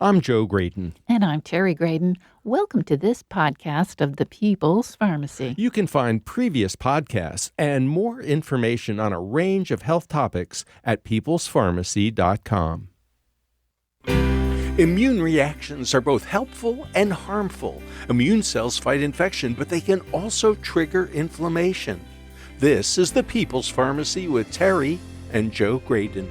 I'm Joe Graydon. And I'm Terry Graydon. Welcome to this podcast of the People's Pharmacy. You can find previous podcasts and more information on a range of health topics at peoplespharmacy.com. Immune reactions are both helpful and harmful. Immune cells fight infection, but they can also trigger inflammation. This is the People's Pharmacy with Terry and Joe Graydon.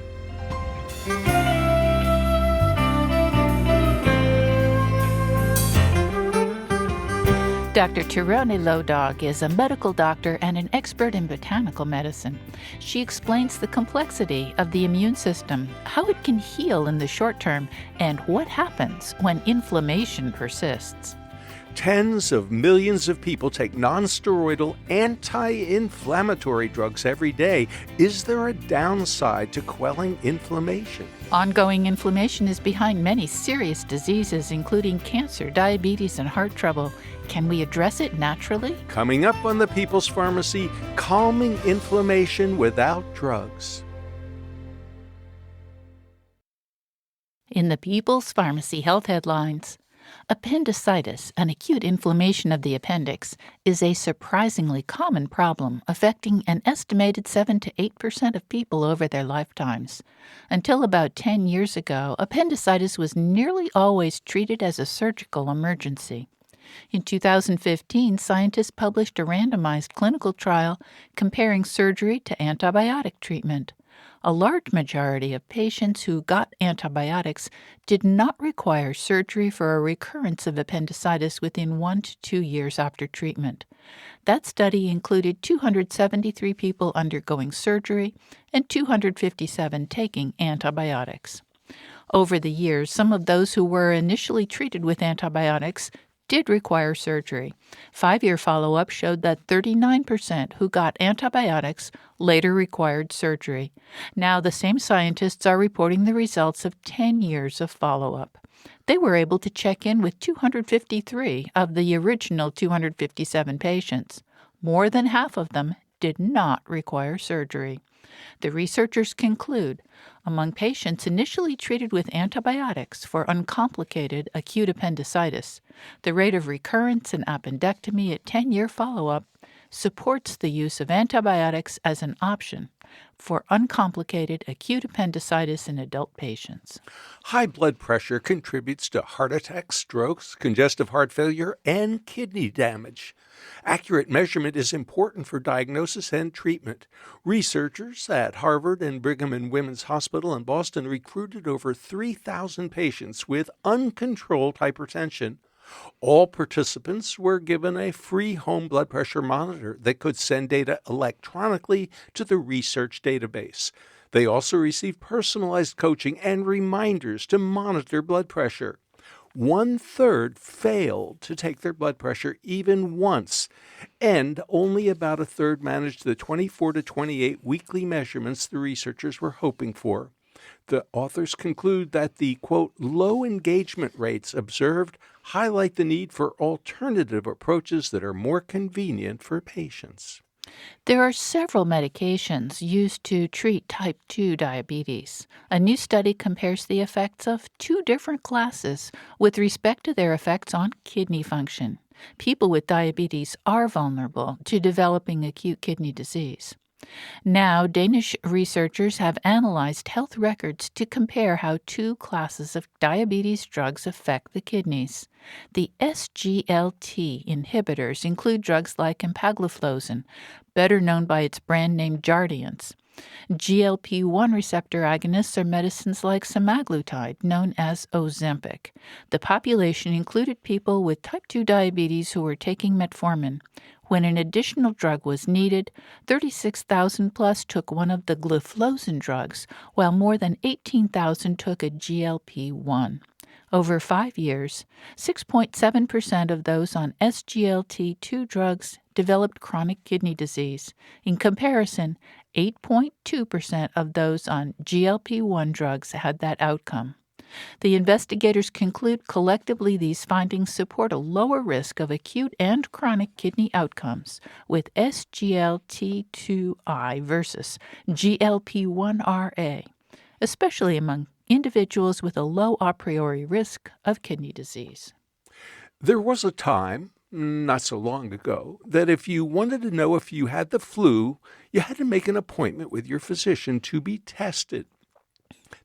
Dr. Tirone Lodog is a medical doctor and an expert in botanical medicine. She explains the complexity of the immune system, how it can heal in the short term, and what happens when inflammation persists. Tens of millions of people take non-steroidal anti-inflammatory drugs every day. Is there a downside to quelling inflammation? Ongoing inflammation is behind many serious diseases, including cancer, diabetes, and heart trouble. Can we address it naturally? Coming up on the People's Pharmacy, calming inflammation without drugs. In the People's Pharmacy Health Headlines, appendicitis, an acute inflammation of the appendix, is a surprisingly common problem affecting an estimated 7 to 8% of people over their lifetimes. Until about 10 years ago, appendicitis was nearly always treated as a surgical emergency. In 2015, scientists published a randomized clinical trial comparing surgery to antibiotic treatment. A large majority of patients who got antibiotics did not require surgery for a recurrence of appendicitis within 1 to 2 years after treatment. That study included 273 people undergoing surgery and 257 taking antibiotics. Over the years, some of those who were initially treated with antibiotics did require surgery. 5-year follow-up showed that 39% who got antibiotics later required surgery. Now the same scientists are reporting the results of 10 years of follow-up. They were able to check in with 253 of the original 257 patients. More than half of them did not require surgery. The researchers conclude, among patients initially treated with antibiotics for uncomplicated acute appendicitis, the rate of recurrence and appendectomy at 10-year follow-up supports the use of antibiotics as an option for uncomplicated acute appendicitis in adult patients. High blood pressure contributes to heart attacks, strokes, congestive heart failure, and kidney damage. Accurate measurement is important for diagnosis and treatment. Researchers at Harvard and Brigham and Women's Hospital in Boston recruited over 3,000 patients with uncontrolled hypertension. All participants were given a free home blood pressure monitor that could send data electronically to the research database. They also received personalized coaching and reminders to monitor blood pressure. 1/3 failed to take their blood pressure even once, and only about 1/3 managed the 24 to 28 weekly measurements the researchers were hoping for. The authors conclude that the, quote, low engagement rates observed highlight the need for alternative approaches that are more convenient for patients. There are several medications used to treat type 2 diabetes. A new study compares the effects of 2 different classes with respect to their effects on kidney function. People with diabetes are vulnerable to developing acute kidney disease. Now, Danish researchers have analyzed health records to compare how 2 classes of diabetes drugs affect the kidneys. The SGLT inhibitors include drugs like empagliflozin, better known by its brand name Jardiance. GLP-1 receptor agonists are medicines like semaglutide, known as Ozempic. The population included people with type 2 diabetes who were taking metformin. When an additional drug was needed, 36,000 plus took one of the gliflozin drugs, while more than 18,000 took a GLP-1. Over 5 years, 6.7% of those on SGLT2 drugs developed chronic kidney disease. In comparison, 8.2% of those on GLP-1 drugs had that outcome. The investigators conclude collectively these findings support a lower risk of acute and chronic kidney outcomes with SGLT2I versus GLP-1RA, especially among individuals with a low a priori risk of kidney disease. There was a time, not so long ago, that if you wanted to know if you had the flu, you had to make an appointment with your physician to be tested.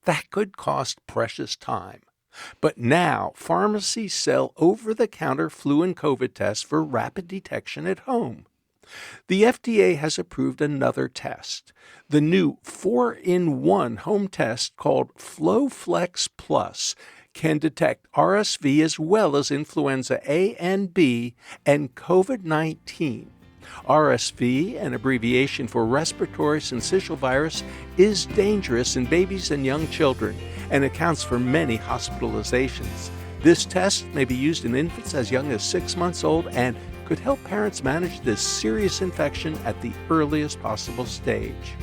That could cost precious time. But now, pharmacies sell over-the-counter flu and COVID tests for rapid detection at home. The FDA has approved another test, the new 4-in-1 home test called FlowFlex Plus can detect RSV as well as influenza A and B and COVID-19. RSV, an abbreviation for respiratory syncytial virus, is dangerous in babies and young children and accounts for many hospitalizations. This test may be used in infants as young as 6 months old and could help parents manage this serious infection at the earliest possible stage.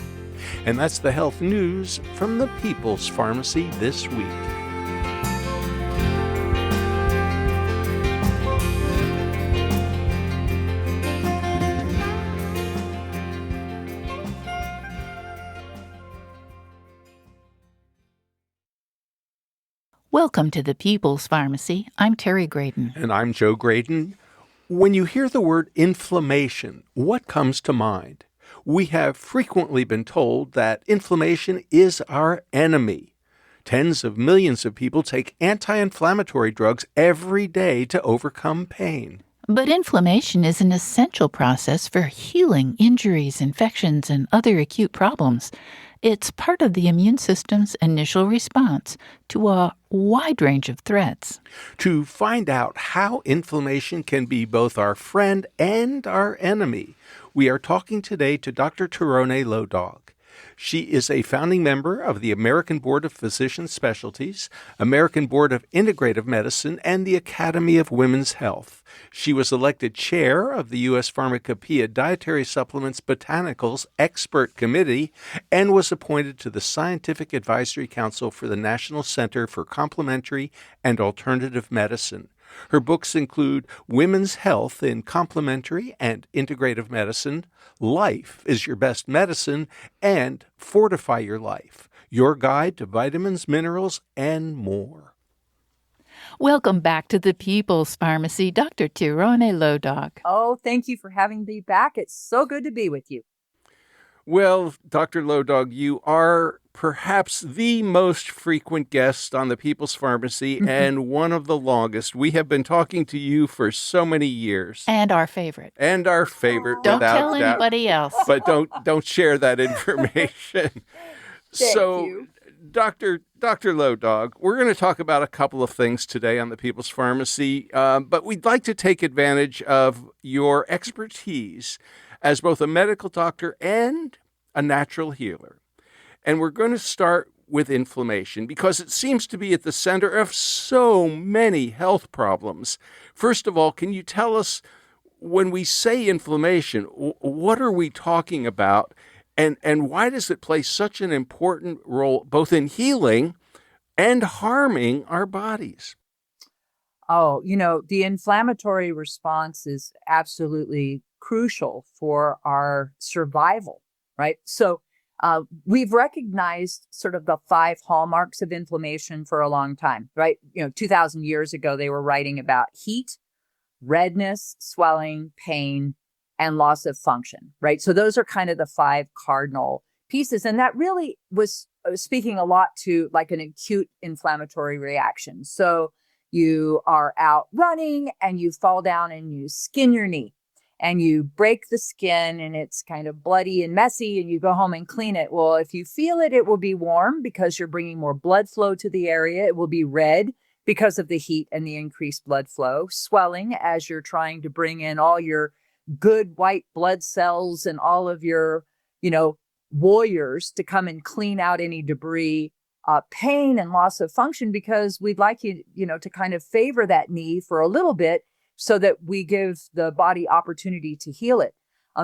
And that's the health news from the People's Pharmacy this week. Welcome to the People's Pharmacy. I'm Terry Graydon. And I'm Joe Graydon. When you hear the word inflammation, what comes to mind? We have frequently been told that inflammation is our enemy. Tens of millions of people take anti-inflammatory drugs every day to overcome pain. But inflammation is an essential process for healing injuries, infections, and other acute problems. It's part of the immune system's initial response to a wide range of threats. To find out how inflammation can be both our friend and our enemy, we are talking today to Dr. Tyrone Lodog. She is a founding member of the American Board of Physician Specialties, American Board of Integrative Medicine, and the Academy of Women's Health. She was elected chair of the U.S. Pharmacopoeia Dietary Supplements Botanicals Expert Committee and was appointed to the Scientific Advisory Council for the National Center for Complementary and Alternative Medicine. Her books include Women's Health in Complementary and Integrative Medicine, Life is Your Best Medicine, and Fortify Your Life, Your Guide to Vitamins, Minerals, and more. Welcome back to the People's Pharmacy, Dr. Tyrone Lodog. Oh, thank you for having me back. It's so good to be with you. Well, Dr. Lodog, you are perhaps the most frequent guest on the People's Pharmacy and one of the longest. We have been talking to you for so many years. And our favorite. And our favorite, Don't without tell doubt. anybody else. But don't share that information. Thank so, you. Dr. Lodog, we're going to talk about a couple of things today on the People's Pharmacy, but we'd like to take advantage of your expertise as both a medical doctor and a natural healer. And we're going to start with inflammation because it seems to be at the center of so many health problems. First of all, can you tell us, when we say inflammation, what are we talking about? And why does it play such an important role both in healing and harming our bodies? Oh, the inflammatory response is absolutely crucial for our survival, right? So we've recognized sort of the 5 hallmarks of inflammation for a long time, right? 2,000 years ago, they were writing about heat, redness, swelling, pain, and loss of function, right? So those are kind of the 5 cardinal pieces. And that really was speaking a lot to like an acute inflammatory reaction. So you are out running and you fall down and you skin your knee and you break the skin and it's kind of bloody and messy and you go home and clean it. Well, if you feel it, it will be warm because you're bringing more blood flow to the area. It will be red because of the heat and the increased blood flow. Swelling as you're trying to bring in all your good white blood cells and all of your, warriors to come and clean out any debris. Pain and loss of function because we'd like you, to kind of favor that knee for a little bit so that we give the body opportunity to heal it.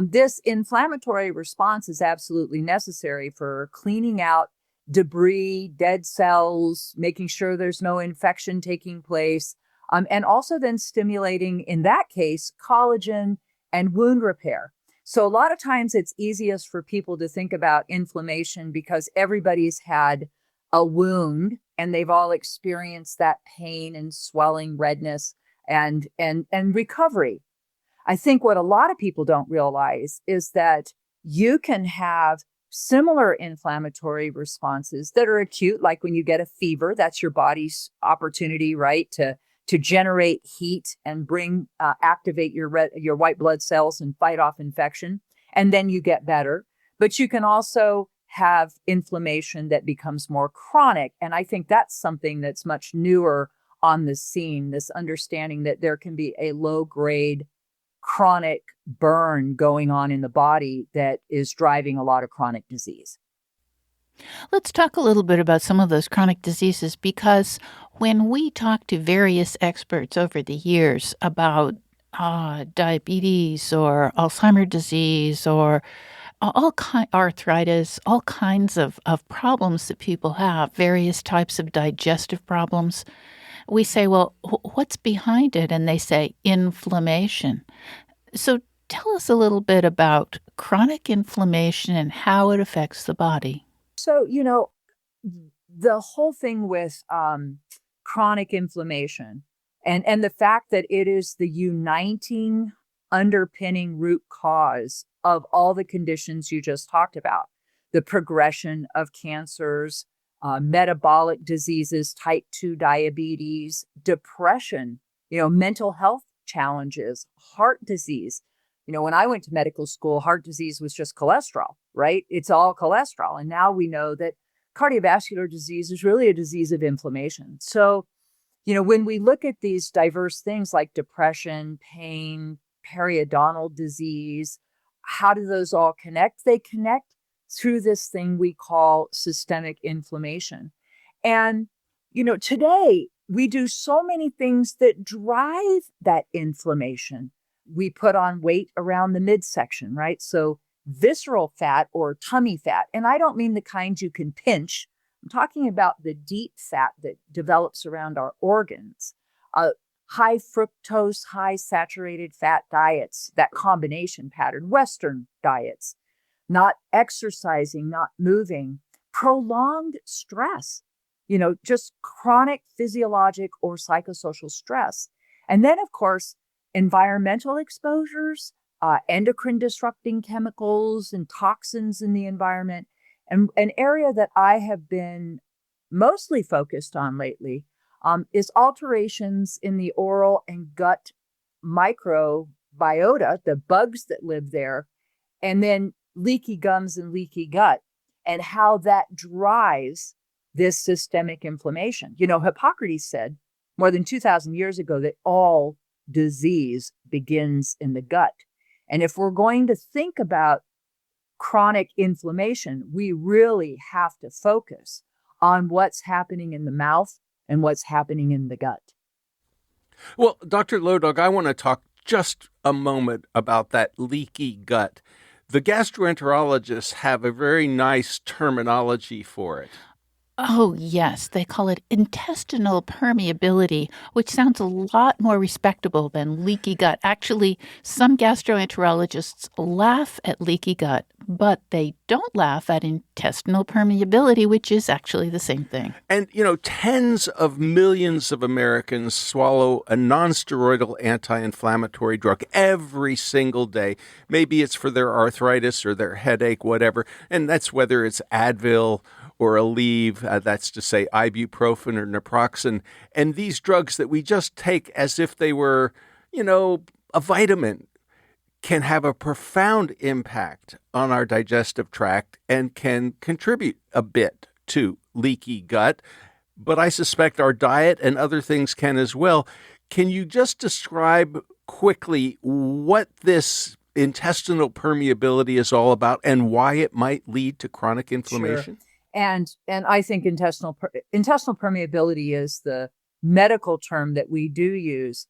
This inflammatory response is absolutely necessary for cleaning out debris, dead cells, making sure there's no infection taking place, and also then stimulating, in that case, collagen and wound repair. So a lot of times it's easiest for people to think about inflammation because everybody's had a wound and they've all experienced that pain and swelling, redness, and recovery. I think what a lot of people don't realize is that you can have similar inflammatory responses that are acute, like when you get a fever. That's your body's opportunity, right, to generate heat and activate your white blood cells and fight off infection, and then you get better. But you can also have inflammation that becomes more chronic, and I think that's something that's much newer on the scene. This understanding that there can be a low grade chronic burn going on in the body that is driving a lot of chronic disease. Let's talk a little bit about some of those chronic diseases because when we talk to various experts over the years about diabetes or Alzheimer's disease or arthritis, all kinds of problems that people have, various types of digestive problems, we say, well, what's behind it? And they say inflammation. So tell us a little bit about chronic inflammation and how it affects the body. So, the whole thing with chronic inflammation and the fact that it is the uniting underpinning root cause of all the conditions you just talked about, the progression of cancers, metabolic diseases, type 2 diabetes, depression, mental health challenges, heart disease. When I went to medical school, heart disease was just cholesterol, right? It's all cholesterol. And now we know that cardiovascular disease is really a disease of inflammation. So, when we look at these diverse things like depression, pain, periodontal disease, how do those all connect? They connect through this thing we call systemic inflammation. And, today we do so many things that drive that inflammation. We put on weight around the midsection, right? So visceral fat or tummy fat. And I don't mean the kind you can pinch. I'm talking about the deep fat that develops around our organs. High fructose, high saturated fat diets, that combination pattern, Western diets, not exercising, not moving, prolonged stress, just chronic physiologic or psychosocial stress. And then, of course, environmental exposures, endocrine disrupting chemicals and toxins in the environment. And an area that I have been mostly focused on lately is alterations in the oral and gut microbiota, the bugs that live there, and then leaky gums and leaky gut, and how that drives this systemic inflammation. Hippocrates said more than 2,000 years ago that all disease begins in the gut. And if we're going to think about chronic inflammation, we really have to focus on what's happening in the mouth and what's happening in the gut. Well, Dr. Lodog, I want to talk just a moment about that leaky gut. The gastroenterologists have a very nice terminology for it. Oh, yes. They call it intestinal permeability, which sounds a lot more respectable than leaky gut. Actually, some gastroenterologists laugh at leaky gut, but they don't laugh at intestinal permeability, which is actually the same thing. And, tens of millions of Americans swallow a nonsteroidal anti-inflammatory drug every single day. Maybe it's for their arthritis or their headache, whatever. And that's whether it's Advil or Aleve, that's to say ibuprofen or naproxen. And these drugs that we just take as if they were, a vitamin can have a profound impact on our digestive tract and can contribute a bit to leaky gut. But I suspect our diet and other things can as well. Can you just describe quickly what this intestinal permeability is all about and why it might lead to chronic inflammation? Sure. And I think intestinal permeability is the medical term that we do use.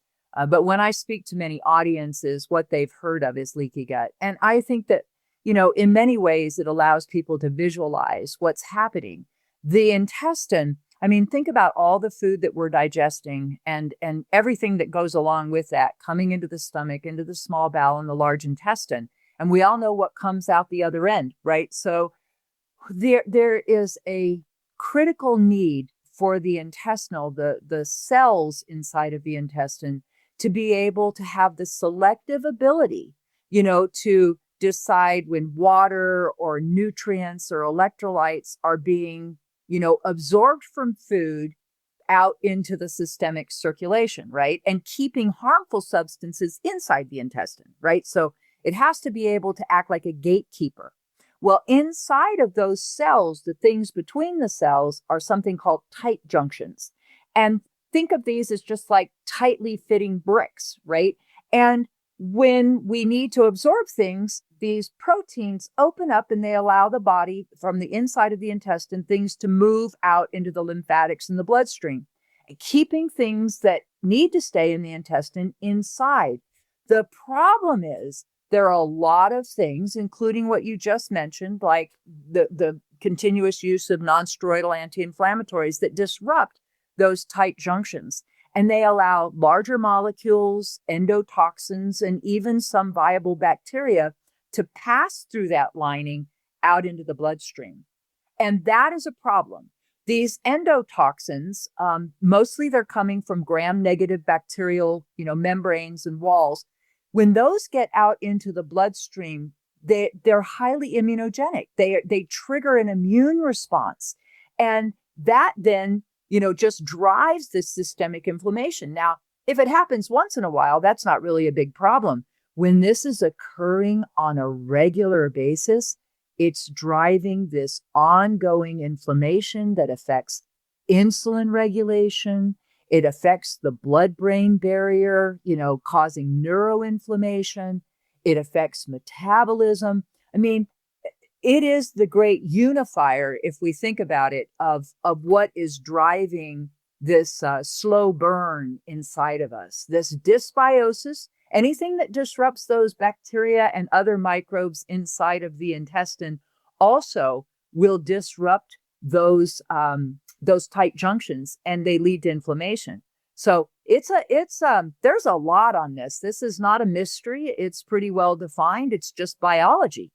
But when I speak to many audiences, what they've heard of is leaky gut. And I think that, in many ways, it allows people to visualize what's happening. The intestine, think about all the food that we're digesting and everything that goes along with that, coming into the stomach, into the small bowel and the large intestine. And we all know what comes out the other end, right? So there is a critical need for the intestinal, the cells inside of the intestine to be able to have the selective ability, to decide when water or nutrients or electrolytes are being, absorbed from food out into the systemic circulation, right? And keeping harmful substances inside the intestine, right? So it has to be able to act like a gatekeeper. Well, inside of those cells, the things between the cells are something called tight junctions. And think of these as just like tightly fitting bricks, right? And when we need to absorb things, these proteins open up and they allow the body from the inside of the intestine, things to move out into the lymphatics and the bloodstream, and keeping things that need to stay in the intestine inside. The problem is there are a lot of things, including what you just mentioned, like the continuous use of non-steroidal anti-inflammatories that disrupt those tight junctions. And they allow larger molecules, endotoxins, and even some viable bacteria to pass through that lining out into the bloodstream. And that is a problem. These endotoxins, mostly they're coming from gram-negative bacterial, membranes and walls. When those get out into the bloodstream, they're highly immunogenic. They trigger an immune response. And that then just drives this systemic inflammation. Now, if it happens once in a while, that's not really a big problem. When this is occurring on a regular basis, it's driving this ongoing inflammation that affects insulin regulation. It affects the blood-brain barrier, causing neuroinflammation. It affects metabolism. I mean, it is the great unifier, if we think about it, of what is driving this slow burn inside of us. This dysbiosis, anything that disrupts those bacteria and other microbes inside of the intestine also will disrupt those tight junctions, and they lead to inflammation. So there's a lot on this. This is not a mystery. It's pretty well defined. It's just biology.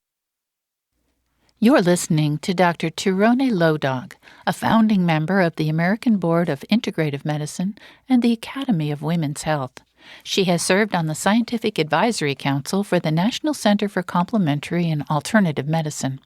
You're listening to Dr. Tirone Lodog, a founding member of the American Board of Integrative Medicine and the Academy of Women's Health. She has served on the Scientific Advisory Council for the National Center for Complementary and Alternative Medicine.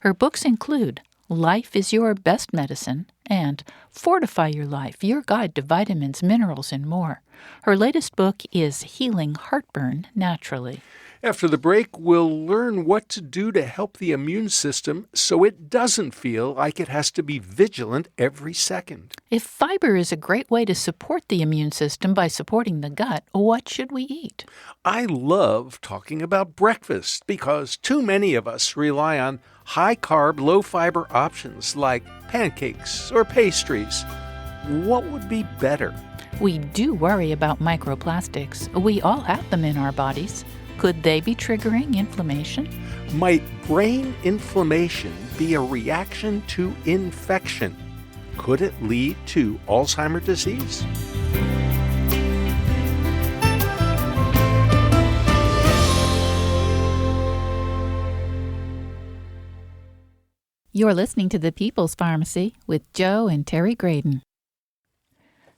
Her books include Life is Your Best Medicine and Fortify Your Life, Your Guide to Vitamins, Minerals, and More. Her latest book is Healing Heartburn Naturally. After the break, we'll learn what to do to help the immune system so it doesn't feel like it has to be vigilant every second. If fiber is a great way to support the immune system by supporting the gut, what should we eat? I love talking about breakfast because too many of us rely on high-carb, low-fiber options like pancakes or pastries. What would be better? We do worry about microplastics. We all have them in our bodies. Could they be triggering inflammation? Might brain inflammation be a reaction to infection? Could it lead to Alzheimer's disease? You're listening to The People's Pharmacy with Joe and Terry Graydon.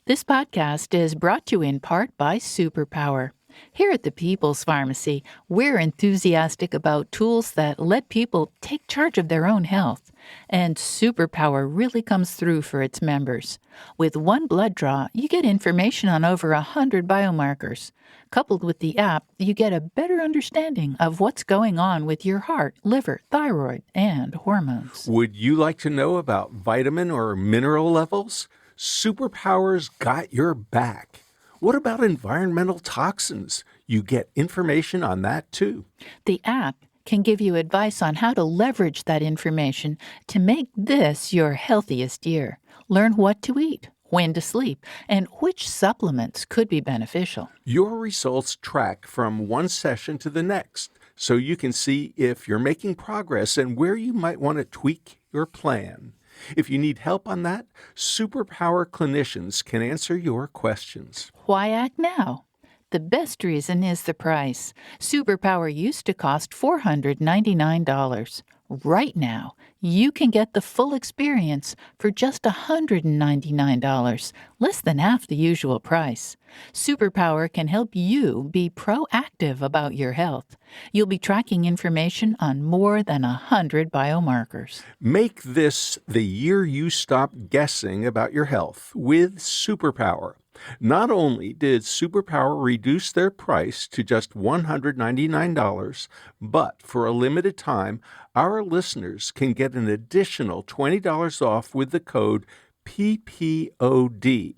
This podcast is brought to you in part by Superpower. Here at the People's Pharmacy, we're enthusiastic about tools that let people take charge of their own health. And Superpower really comes through for its members. With one blood draw, you get information on over 100 biomarkers. Coupled with the app, you get a better understanding of what's going on with your heart, liver, thyroid, and hormones. Would you like to know about vitamin or mineral levels? Superpower's got your back. What about environmental toxins? You get information on that too. The app can give you advice on how to leverage that information to make this your healthiest year. Learn what to eat, when to sleep, and which supplements could be beneficial. Your results track from one session to the next, so you can see if you're making progress and where you might want to tweak your plan. If you need help on that, Superpower clinicians can answer your questions. Why act now? The best reason is the price. Superpower used to cost $499. Right now, you can get the full experience for just $199, less than half the usual price. Superpower can help you be proactive about your health. You'll be tracking information on more than 100 biomarkers. Make this the year you stop guessing about your health with Superpower. Not only did Superpower reduce their price to just $199, but for a limited time, our listeners can get an additional $20 off with the code PPOD.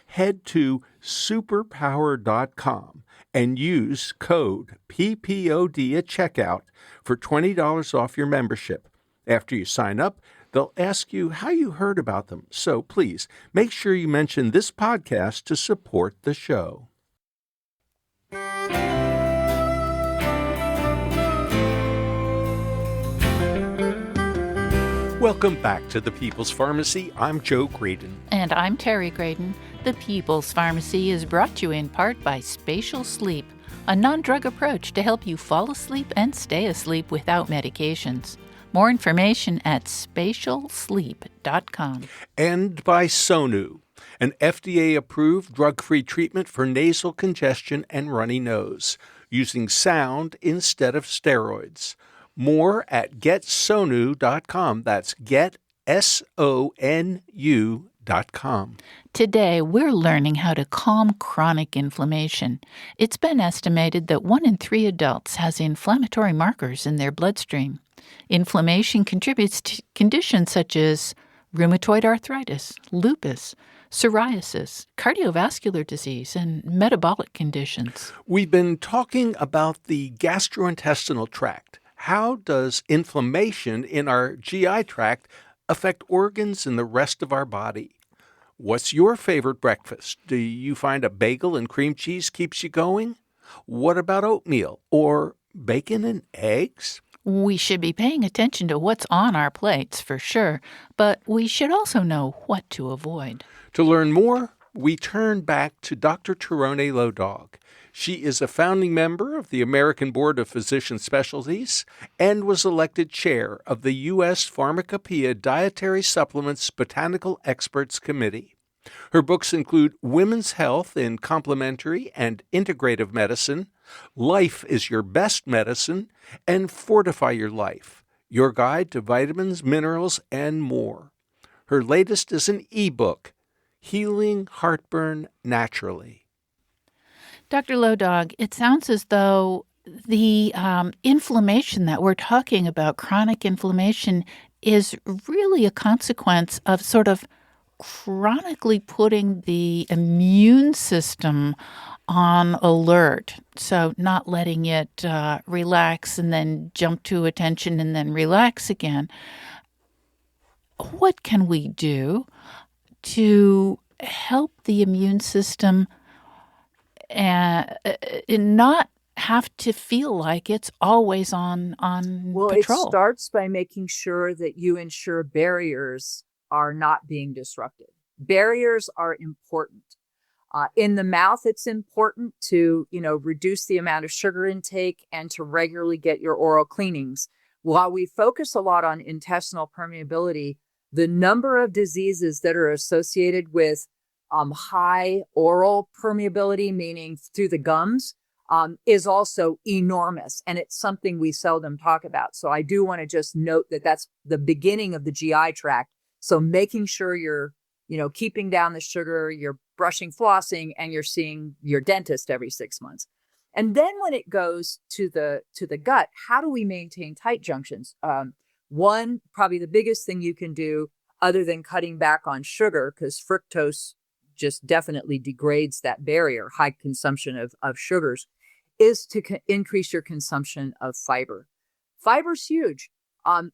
Head to superpower.com and use code PPOD at checkout for $20 off your membership. After you sign up, they'll ask you how you heard about them. So please make sure you mention this podcast to support the show. Welcome back to the People's Pharmacy. I'm Joe Graydon. And I'm Terry Graydon. The People's Pharmacy is brought to you in part by Spatial Sleep, a non-drug approach to help you fall asleep and stay asleep without medications. More information at spatialsleep.com. And by Sonu, an FDA-approved drug-free treatment for nasal congestion and runny nose, using sound instead of steroids. More at getsonu.com. That's getsonu.com. Today, we're learning how to calm chronic inflammation. It's been estimated that 1 in 3 adults has inflammatory markers in their bloodstream. Inflammation contributes to conditions such as rheumatoid arthritis, lupus, psoriasis, cardiovascular disease, and metabolic conditions. We've been talking about the gastrointestinal tract. How does inflammation in our GI tract affect organs and the rest of our body? What's your favorite breakfast? Do you find a bagel and cream cheese keeps you going? What about oatmeal or bacon and eggs? We should be paying attention to what's on our plates, for sure, but we should also know what to avoid. To learn more, we turn back to Dr. Tarone Lodog. She is a founding member of the American Board of Physician Specialties and was elected chair of the U.S. Pharmacopoeia Dietary Supplements Botanical Experts Committee. Her books include Women's Health in Complementary and Integrative Medicine, Life is Your Best Medicine, and Fortify Your Life, Your Guide to Vitamins, Minerals, and More. Her latest is an e-book, Healing Heartburn Naturally. Dr. Lodog, it sounds as though the inflammation that we're talking about, chronic inflammation, is really a consequence of sort of chronically putting the immune system on alert. So not letting it relax and then jump to attention and then relax again. What can we do to help the immune system and not have to feel like it's always on Well, patrol? it starts by making sure that you ensure barriers are not being disrupted. Barriers are important. In the mouth, it's important to, reduce the amount of sugar intake and to regularly get your oral cleanings. While we focus a lot on intestinal permeability, the number of diseases that are associated with high oral permeability, meaning through the gums, is also enormous. And it's something we seldom talk about. So I do want to just note that that's the beginning of the GI tract. So making sure you're, keeping down the sugar, you're brushing, flossing, and you're seeing your dentist every 6 months. And then when it goes to the gut, how do we maintain tight junctions? One, probably the biggest thing you can do other than cutting back on sugar, because fructose just definitely degrades that barrier, high consumption of sugars, is to increase your consumption of fiber. Fiber's huge. And,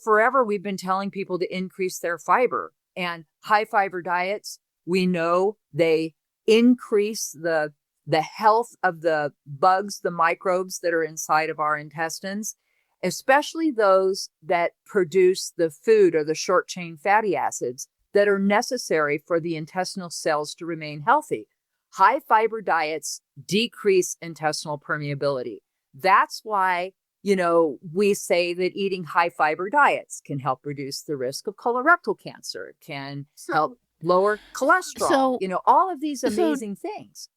forever we've been telling people to increase their fiber. And high fiber diets, we know they increase the health of the bugs, the microbes that are inside of our intestines, especially those that produce the food or the short chain fatty acids that are necessary for the intestinal cells to remain healthy. High fiber diets decrease intestinal permeability. That's why, We say that eating high fiber diets can help reduce the risk of colorectal cancer. It can help lower cholesterol. So, All of these so amazing things.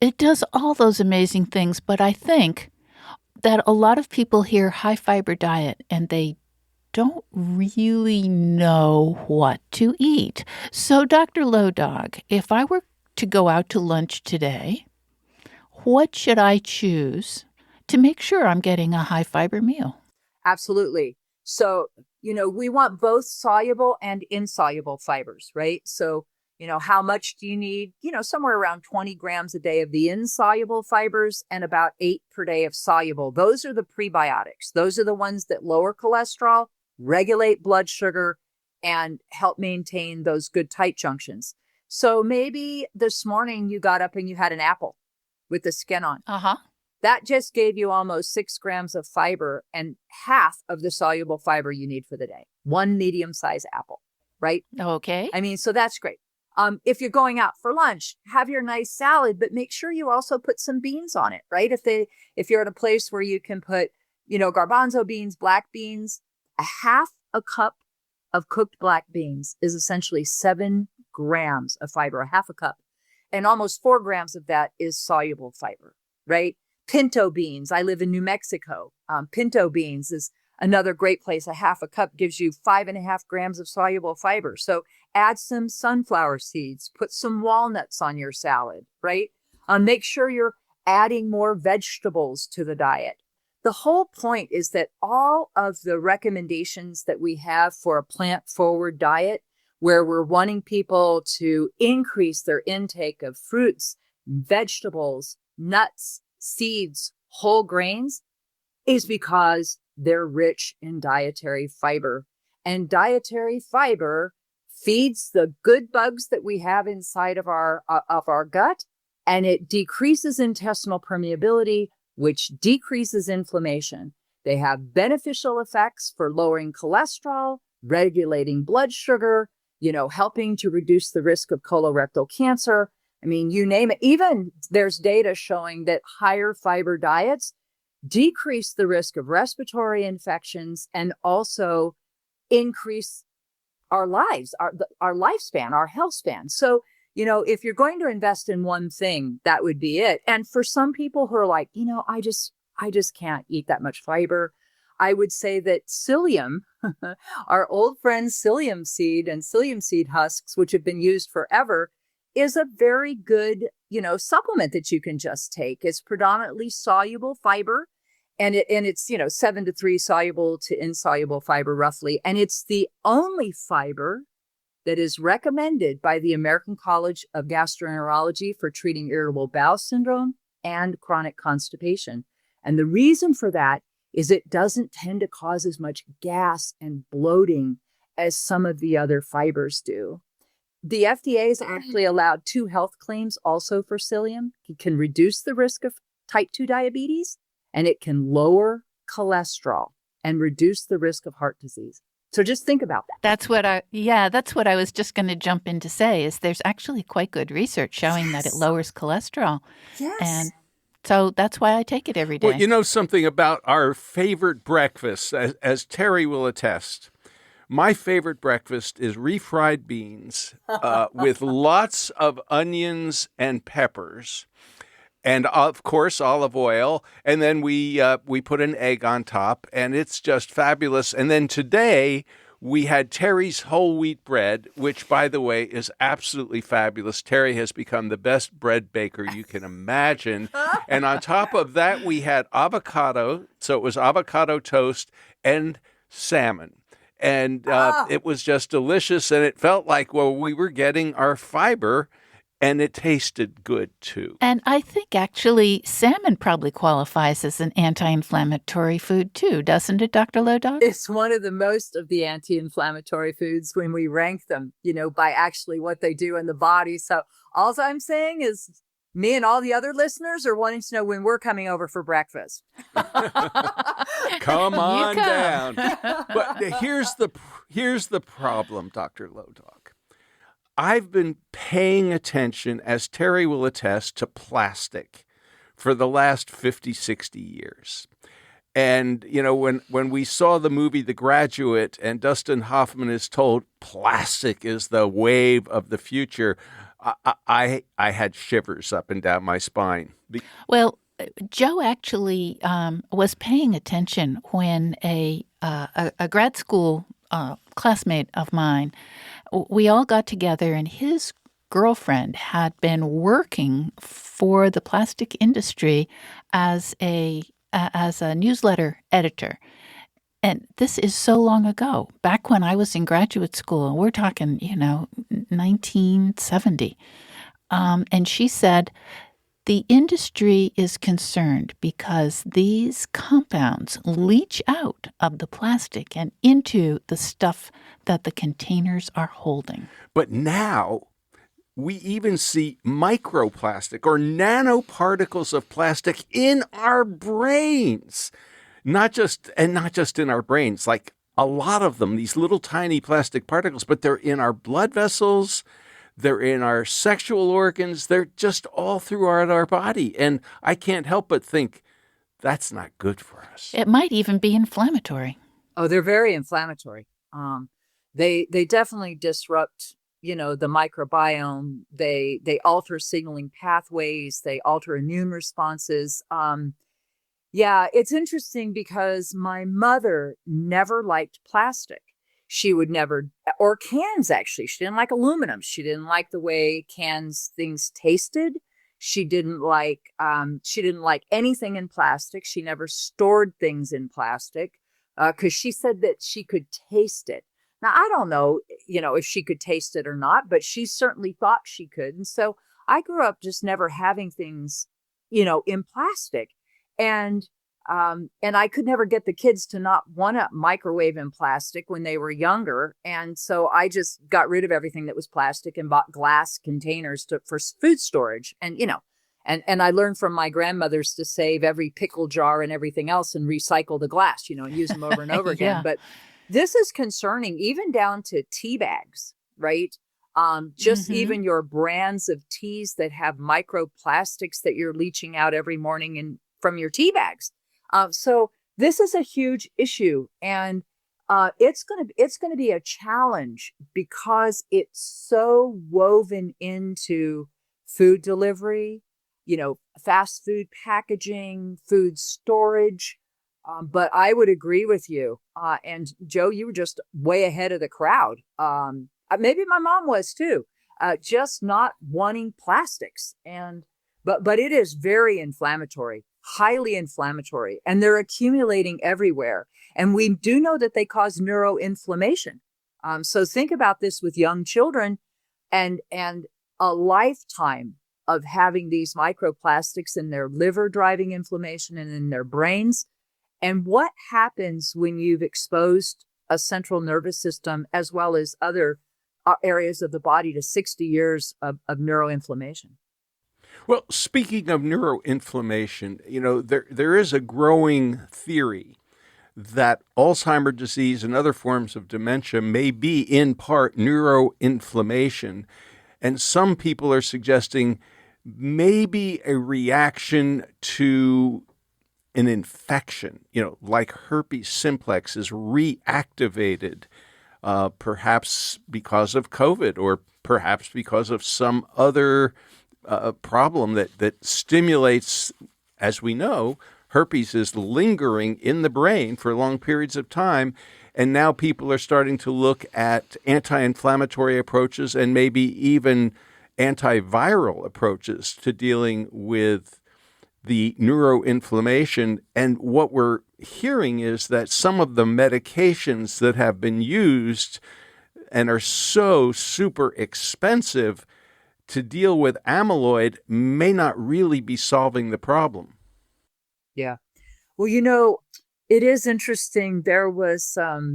it does all those amazing things, but I think that a lot of people hear high fiber diet and they don't really know what to eat. So, Dr. Low Dog, if I were to go out to lunch today, what should I choose to make sure I'm getting a high fiber meal? Absolutely. So, we want both soluble and insoluble fibers, right? So, how much do you need? Somewhere around 20 grams a day of the insoluble fibers and about 8 per day of soluble. Those are the prebiotics. Those are the ones that lower cholesterol, regulate blood sugar, and help maintain those good tight junctions. So maybe this morning you got up and you had an apple with the skin on. Uh-huh. That just gave you almost 6 grams of fiber and half of the soluble fiber you need for the day. One medium-sized apple, right? Okay. So that's great. If you're going out for lunch, have your nice salad, but make sure you also put some beans on it, right? If you're at a place where you can put, garbanzo beans, black beans, a half a cup of cooked black beans is essentially 7 grams of fiber, a half a cup. And almost 4 grams of that is soluble fiber, right? Pinto beans. I live in New Mexico. Pinto beans is another great place. A half a cup gives you 5.5 grams of soluble fiber. So add some sunflower seeds, put some walnuts on your salad, right? Make sure you're adding more vegetables to the diet. The whole point is that all of the recommendations that we have for a plant-forward diet, where we're wanting people to increase their intake of fruits, vegetables, nuts, seeds, whole grains, is because they're rich in dietary fiber. And dietary fiber feeds the good bugs that we have inside of our gut, and it decreases intestinal permeability, which decreases inflammation. They have beneficial effects for lowering cholesterol, regulating blood sugar, helping to reduce the risk of colorectal cancer. I mean, you name it. Even there's data showing that higher fiber diets decrease the risk of respiratory infections and also increase our lives, our lifespan, our health span. So, if you're going to invest in one thing, that would be it. And for some people who are like, I just can't eat that much fiber, I would say that psyllium, our old friend psyllium seed and psyllium seed husks, which have been used forever, is a very good, supplement that you can just take. It's predominantly soluble fiber, and it's 7-3 soluble to insoluble fiber roughly, and it's the only fiber that is recommended by the American College of Gastroenterology for treating irritable bowel syndrome and chronic constipation. And the reason for that is it doesn't tend to cause as much gas and bloating as some of the other fibers do. The FDA has actually allowed 2 health claims also for psyllium. It can reduce the risk of type 2 diabetes, and it can lower cholesterol and reduce the risk of heart disease. So just think about that. That's what I was just going to jump in to say is there's actually quite good research showing that it lowers cholesterol. Yes. And so that's why I take it every day. Well, you know something about our favorite breakfast, as Terry will attest. My favorite breakfast is refried beans with lots of onions and peppers. And of course, olive oil, and then we put an egg on top, and it's just fabulous. And then today we had Terry's whole wheat bread, which, by the way, is absolutely fabulous. Terry has become the best bread baker you can imagine. And on top of that, we had avocado, so it was avocado toast and salmon. And it was just delicious, and it felt like, well, we were getting our fiber. And it tasted good, too. And I think actually salmon probably qualifies as an anti-inflammatory food, too, doesn't it, Dr. Low Dog? It's one of the most of the anti-inflammatory foods when we rank them, by actually what they do in the body. So all I'm saying is me and all the other listeners are wanting to know when we're coming over for breakfast. Come on down. But here's the problem, Dr. Low Dog. I've been paying attention, as Terry will attest, to plastic for the last 50, 60 years. And, when we saw the movie The Graduate and Dustin Hoffman is told plastic is the wave of the future, I had shivers up and down my spine. Well, Joe actually was paying attention when a grad school classmate of mine, we all got together, and his girlfriend had been working for the plastic industry as a newsletter editor. And this is so long ago, back when I was in graduate school. We're talking, 1970. And she said, the industry is concerned because these compounds leach out of the plastic and into the stuff that the containers are holding. But now we even see microplastic or nanoparticles of plastic in our brains. Not just in our brains, like a lot of them, these little tiny plastic particles, but they're in our blood vessels. They're in our sexual organs. They're just all throughout our body. And I can't help but think that's not good for us. It might even be inflammatory. Oh, they're very inflammatory. They definitely disrupt, the microbiome. They alter signaling pathways. They alter immune responses. Yeah, it's interesting because my mother never liked plastic. She would never, or cans actually. She didn't like aluminum. She didn't like the way things tasted. She didn't like anything in plastic. She never stored things in plastic because she said that she could taste it. Now, I don't know, if she could taste it or not, but she certainly thought she could. And so I grew up just never having things, in plastic. And I could never get the kids to not want to microwave in plastic when they were younger. And so I just got rid of everything that was plastic and bought glass containers for food storage. And, and I learned from my grandmothers to save every pickle jar and everything else and recycle the glass, and use them over and over again. Yeah. But this is concerning, even down to tea bags, right? Just even your brands of teas that have microplastics that you're leaching out every morning from your tea bags. So this is a huge issue, and it's gonna be a challenge because it's so woven into food delivery, fast food packaging, food storage. But I would agree with you. And Joe, you were just way ahead of the crowd. Maybe my mom was too. Just not wanting plastics, but it is very inflammatory. Highly inflammatory, and they're accumulating everywhere. And we do know that they cause neuroinflammation. So think about this with young children and a lifetime of having these microplastics in their liver driving inflammation and in their brains. And what happens when you've exposed a central nervous system as well as other areas of the body to 60 years of neuroinflammation? Well, speaking of neuroinflammation, there is a growing theory that Alzheimer's disease and other forms of dementia may be in part neuroinflammation. And some people are suggesting maybe a reaction to an infection, like herpes simplex is reactivated, perhaps because of COVID or perhaps because of some other problem that stimulates, as we know, herpes is lingering in the brain for long periods of time. And now people are starting to look at anti-inflammatory approaches and maybe even antiviral approaches to dealing with the neuroinflammation. And what we're hearing is that some of the medications that have been used and are so super expensive to deal with amyloid may not really be solving the problem. Yeah. Well, it is interesting. There was a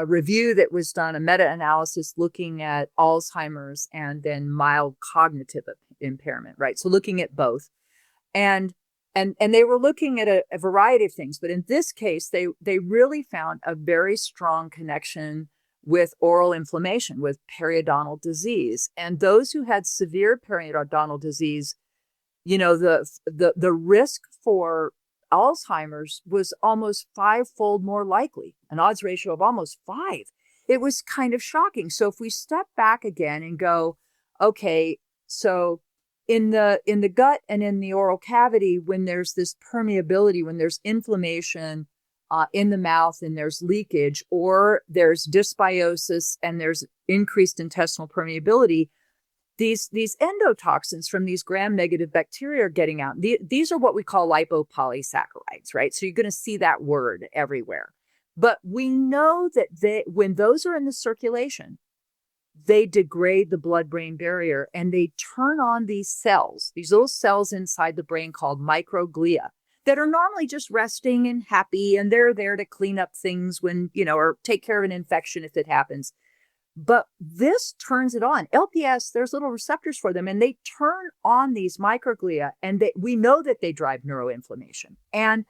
review that was done, a meta-analysis looking at Alzheimer's and then mild cognitive impairment, right? So looking at both. And they were looking at a variety of things, but in this case, they really found a very strong connection with oral inflammation, with periodontal disease. And those who had severe periodontal disease, the risk for Alzheimer's was almost fivefold more likely, an odds ratio of almost 5. It was kind of shocking. So if we step back again and go, okay, so in the gut and in the oral cavity, when there's this permeability, when there's inflammation in the mouth and there's leakage, or there's dysbiosis and there's increased intestinal permeability, these endotoxins from these gram-negative bacteria are getting out. These are what we call lipopolysaccharides, right? So you're going to see that word everywhere. But we know that when those are in the circulation, they degrade the blood-brain barrier and they turn on these cells, these little cells inside the brain called microglia that are normally just resting and happy, and they're there to clean up things when, or take care of an infection if it happens. But this turns it on. LPS, there's little receptors for them, and they turn on these microglia, and we know that they drive neuroinflammation. And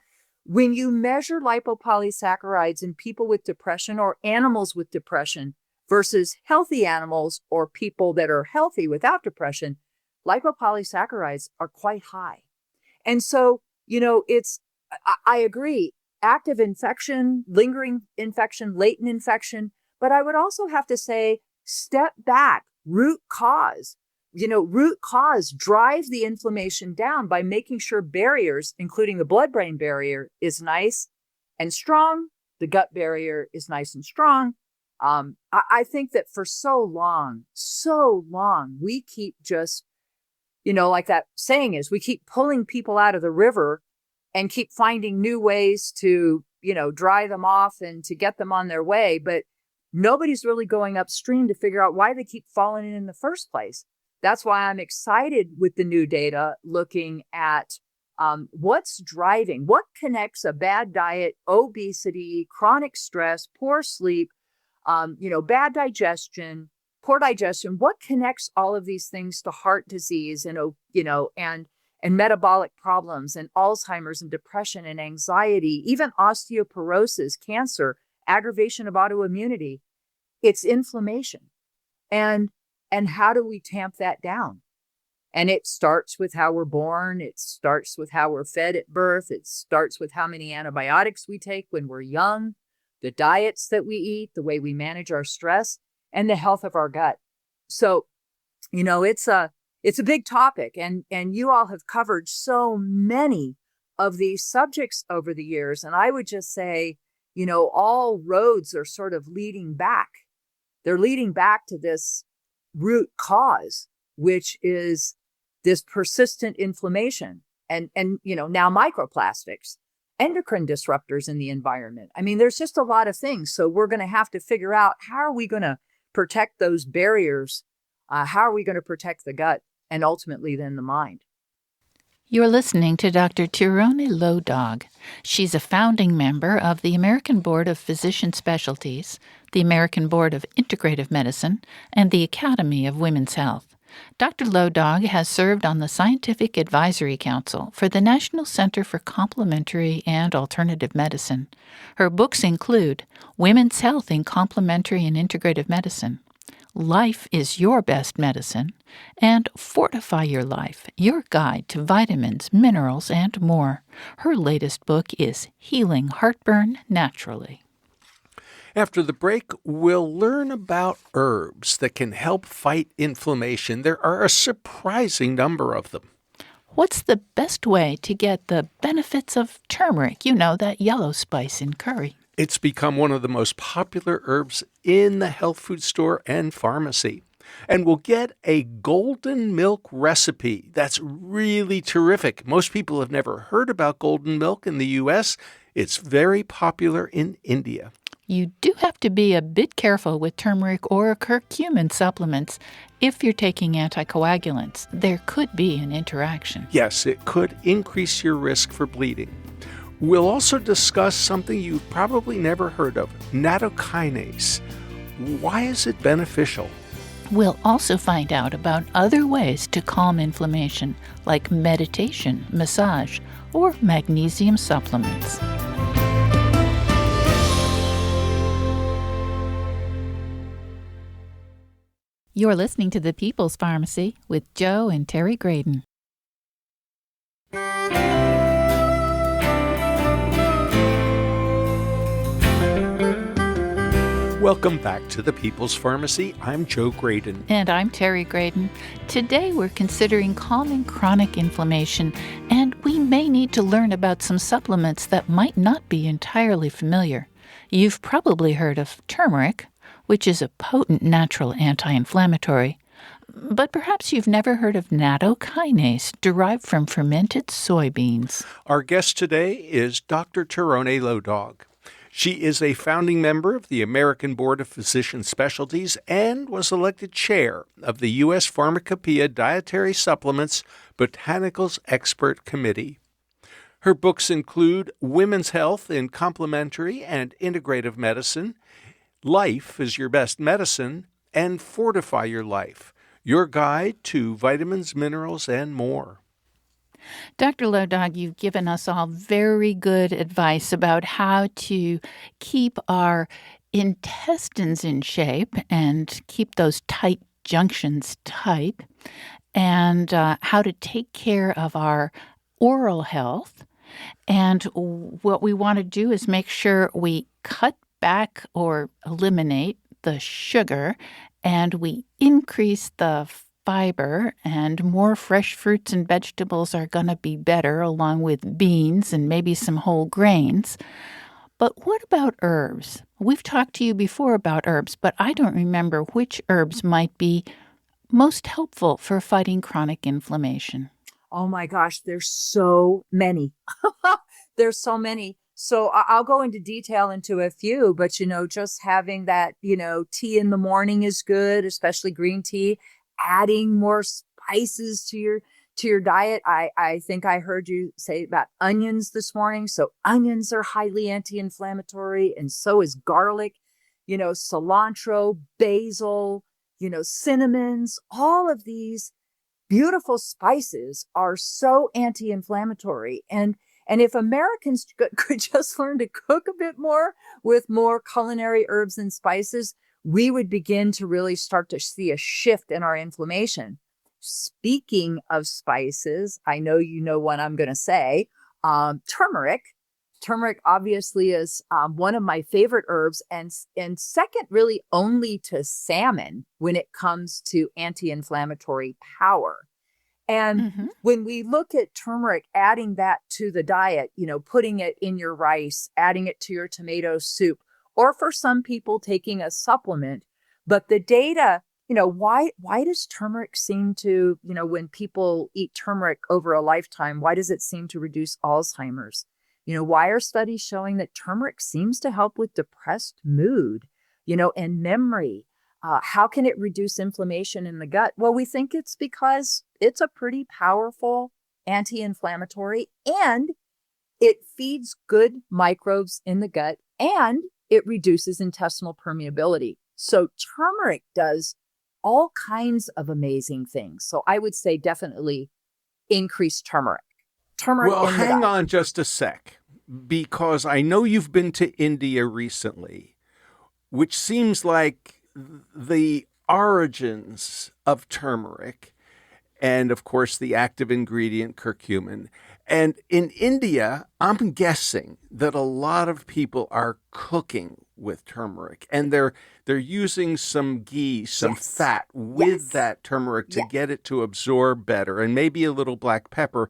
when you measure lipopolysaccharides in people with depression or animals with depression versus healthy animals or people that are healthy without depression, lipopolysaccharides are quite high. And so, I agree, active infection, lingering infection, latent infection. But I would also have to say, step back, root cause. Root cause drives the inflammation down by making sure barriers, including the blood-brain barrier, is nice and strong. The gut barrier is nice and strong. I think that for so long, we keep just, like that saying is, we keep pulling people out of the river and keep finding new ways to, dry them off and to get them on their way. But nobody's really going upstream to figure out why they keep falling in the first place. That's why I'm excited with the new data looking at what's driving, what connects a bad diet, obesity, chronic stress, poor sleep, bad digestion, poor digestion. What connects all of these things to heart disease and metabolic problems and Alzheimer's and depression and anxiety, even osteoporosis, cancer, aggravation of autoimmunity? It's inflammation. And how do we tamp that down? And it starts with how we're born. It starts with how we're fed at birth. It starts with how many antibiotics we take when we're young, the diets that we eat, the way we manage our stress, and the health of our gut. So, it's a big topic, and you all have covered so many of these subjects over the years. And I would just say, all roads are sort of leading back. They're leading back to this root cause, which is this persistent inflammation and now microplastics, endocrine disruptors in the environment. I mean, there's just a lot of things. So we're going to have to figure out, how are we going to protect those barriers? How are we going to protect the gut and ultimately then the mind? You're listening to Dr. Tirone Lodog. She's a founding member of the American Board of Physician Specialties, the American Board of Integrative Medicine, and the Academy of Women's Health. Dr. Lodog has served on the Scientific Advisory Council for the National Center for Complementary and Alternative Medicine. Her books include Women's Health in Complementary and Integrative Medicine, Life is Your Best Medicine, and Fortify Your Life, Your Guide to Vitamins, Minerals, and More. Her latest book is Healing Heartburn Naturally. After the break, we'll learn about herbs that can help fight inflammation. There are a surprising number of them. What's the best way to get the benefits of turmeric, that yellow spice in curry? It's become one of the most popular herbs in the health food store and pharmacy. And we'll get a golden milk recipe that's really terrific. Most people have never heard about golden milk in the U.S. It's very popular in India. You do have to be a bit careful with turmeric or curcumin supplements. If you're taking anticoagulants, there could be an interaction. Yes, it could increase your risk for bleeding. We'll also discuss something you've probably never heard of, nattokinase. Why is it beneficial? We'll also find out about other ways to calm inflammation, like meditation, massage, or magnesium supplements. You're listening to The People's Pharmacy with Joe and Terry Graydon. Welcome back to the People's Pharmacy. I'm Joe Graydon. And I'm Terry Graydon. Today we're considering calming chronic inflammation, and we may need to learn about some supplements that might not be entirely familiar. You've probably heard of turmeric, which is a potent natural anti-inflammatory. But perhaps you've never heard of nattokinase, derived from fermented soybeans. Our guest today is Dr. Tarone Lodog. She is a founding member of the American Board of Physician Specialties and was elected chair of the U.S. Pharmacopoeia Dietary Supplements Botanicals Expert Committee. Her books include Women's Health in Complementary and Integrative Medicine, Life is Your Best Medicine, and Fortify Your Life, your guide to vitamins, minerals, and more. Dr. Lodog, you've given us all very good advice about how to keep our intestines in shape and keep those tight junctions tight, and how to take care of our oral health. And what we want to do is make sure we cut back or eliminate the sugar, and we increase the fiber, and more fresh fruits and vegetables are going to be better, along with beans and maybe some whole grains. But what about herbs? We've talked to you before about herbs, but I don't remember which herbs might be most helpful for fighting chronic inflammation. Oh my gosh, there's so many. There's so many. So I'll go into detail into a few, but just having that, tea in the morning is good, especially green tea. Adding more spices to your diet. I think I heard you say about onions this morning. So onions are highly anti-inflammatory, and so is garlic, cilantro, basil, cinnamons. All of these beautiful spices are so anti-inflammatory. And if Americans could just learn to cook a bit more with more culinary herbs and spices, we would begin to really start to see a shift in our inflammation. Speaking of spices, I know you know what I'm going to say. Turmeric. Turmeric obviously is one of my favorite herbs, and second really only to salmon when it comes to anti-inflammatory power. And when we look at turmeric, adding that to the diet, putting it in your rice, adding it to your tomato soup, or for some people taking a supplement. But the data, why does turmeric seem to, when people eat turmeric over a lifetime, why does it seem to reduce Alzheimer's? Why are studies showing that turmeric seems to help with depressed mood, and memory? How can it reduce inflammation in the gut? Well, we think it's because it's a pretty powerful anti-inflammatory, and it feeds good microbes in the gut, and it reduces intestinal permeability. So turmeric does all kinds of amazing things. So I would say definitely increase turmeric. Well, hang on just a sec, because I know you've been to India recently, which seems like the origins of turmeric, and of course the active ingredient curcumin. And in India, I'm guessing that a lot of people are cooking with turmeric, and they're using some ghee, some fat with that turmeric to get it to absorb better, and maybe a little black pepper.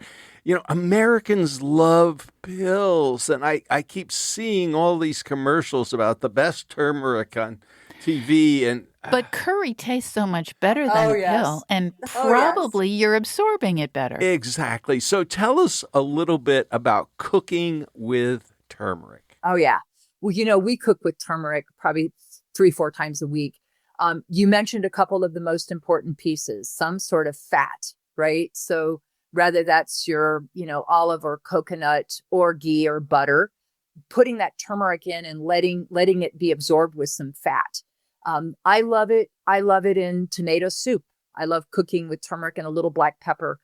Americans love pills, and I keep seeing all these commercials about the best turmeric on TV, but curry tastes so much better than a pill, and probably you're absorbing it better. Exactly. So tell us a little bit about cooking with turmeric. Oh, yeah. Well, we cook with turmeric probably 3-4 times a week. You mentioned a couple of the most important pieces, some sort of fat, right? So whether that's your, olive or coconut or ghee or butter, putting that turmeric in and letting it be absorbed with some fat. I love it. I love it in tomato soup. I love cooking with turmeric and a little black pepper,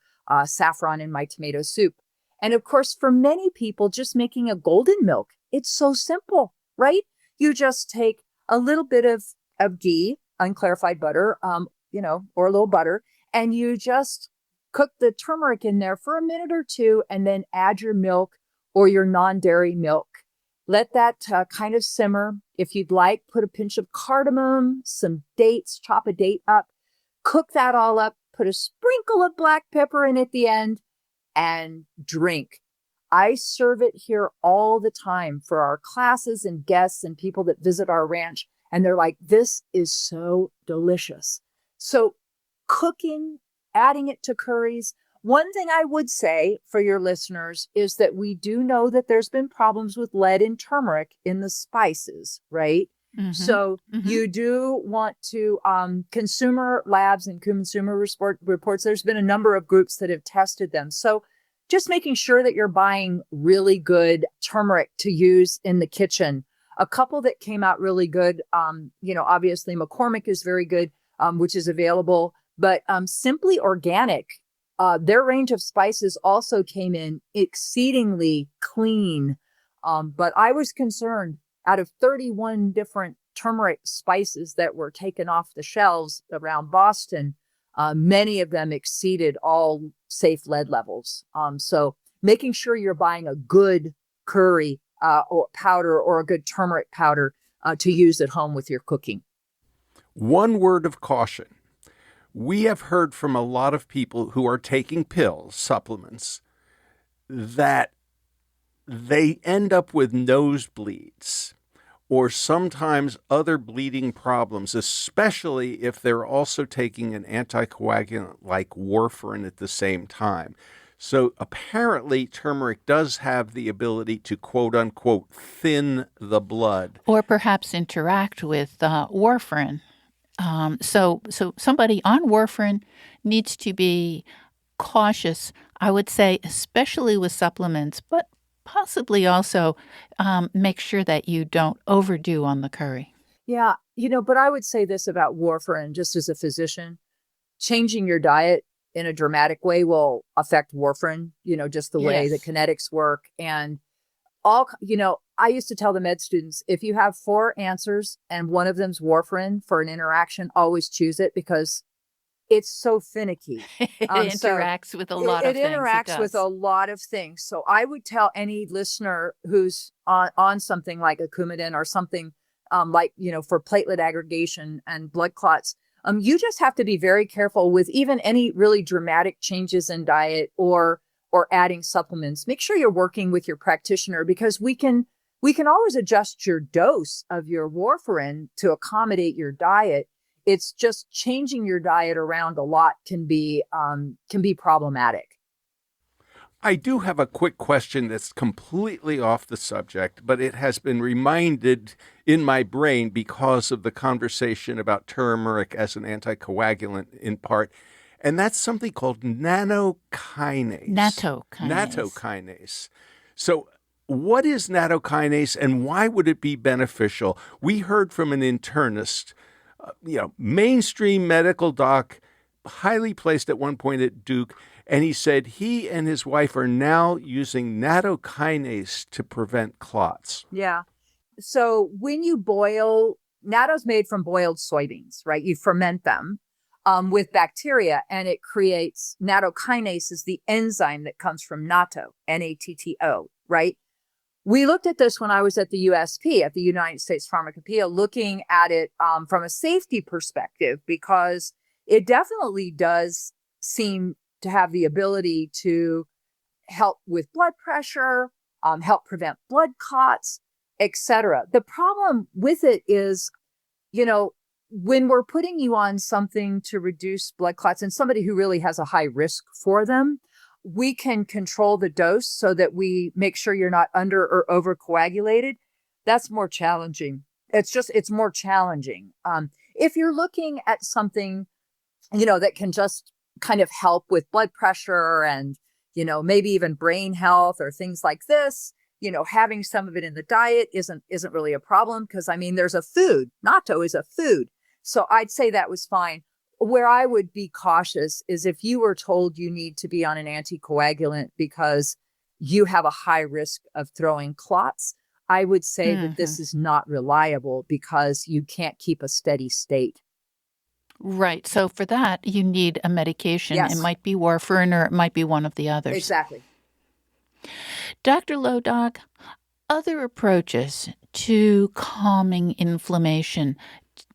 saffron in my tomato soup. And of course, for many people, just making a golden milk, it's so simple, right? You just take a little bit of ghee, unclarified butter, or a little butter, and you just cook the turmeric in there for a minute or two, and then add your milk or your non-dairy milk. Let that kind of simmer. If you'd like, put a pinch of cardamom, some dates, chop a date up, cook that all up, put a sprinkle of black pepper in at the end, and drink. I serve it here all the time for our classes and guests and people that visit our ranch. And they're like, this is so delicious. So cooking, adding it to curries. One thing I would say for your listeners is that we do know that there's been problems with lead and turmeric in the spices, right? So you do want to, consumer labs and consumer reports, there's been a number of groups that have tested them. So just making sure that you're buying really good turmeric to use in the kitchen. A couple that came out really good, obviously McCormick is very good, which is available, but Simply Organic, their range of spices also came in exceedingly clean. But I was concerned, out of 31 different turmeric spices that were taken off the shelves around Boston, many of them exceeded all safe lead levels. So making sure you're buying a good curry or powder or a good turmeric powder to use at home with your cooking. One word of caution. We have heard from a lot of people who are taking pills, supplements, that they end up with nosebleeds or sometimes other bleeding problems, especially if they're also taking an anticoagulant like warfarin at the same time. So apparently turmeric does have the ability to quote unquote thin the blood. Or perhaps interact with warfarin. So somebody on warfarin needs to be cautious, I would say, especially with supplements, but possibly also make sure that you don't overdo on the curry. Yeah, but I would say this about warfarin, just as a physician, changing your diet in a dramatic way will affect warfarin, just the way the kinetics work. And I used to tell the med students, if you have 4 answers and one of them's warfarin for an interaction, always choose it because it's so finicky. It interacts with a lot of things. It interacts with a lot of things. So I would tell any listener who's on something like a Coumadin or something for platelet aggregation and blood clots, you just have to be very careful with even any really dramatic changes in diet or adding supplements. Make sure you're working with your practitioner because we can always adjust your dose of your warfarin to accommodate your diet. It's just changing your diet around a lot can be problematic. I do have a quick question that's completely off the subject, but it has been reminded in my brain because of the conversation about turmeric as an anticoagulant in part. And that's something called nattokinase. Nattokinase. So what is nattokinase and why would it be beneficial? We heard from an internist, mainstream medical doc, highly placed at one point at Duke, and he said he and his wife are now using nattokinase to prevent clots. Yeah. So when you boil, natto's made from boiled soybeans, right? You ferment them with bacteria, and it creates nattokinase is the enzyme that comes from natto, Natto, right? We looked at this when I was at the USP, at the United States Pharmacopoeia, looking at it from a safety perspective, because it definitely does seem to have the ability to help with blood pressure, help prevent blood clots, etc. The problem with it is, when we're putting you on something to reduce blood clots and somebody who really has a high risk for them, we can control the dose so that we make sure you're not under or over coagulated. That's more challenging. It's more challenging. If you're looking at something, that can just kind of help with blood pressure and, maybe even brain health or things like this, having some of it in the diet isn't really a problem because, there's a food. Natto is a food. So I'd say that was fine. Where I would be cautious is if you were told you need to be on an anticoagulant because you have a high risk of throwing clots, I would say that this is not reliable because you can't keep a steady state. Right. So for that, you need a medication. Yes. It might be warfarin or it might be one of the others. Exactly. Dr. Lodock, Other approaches to calming inflammation,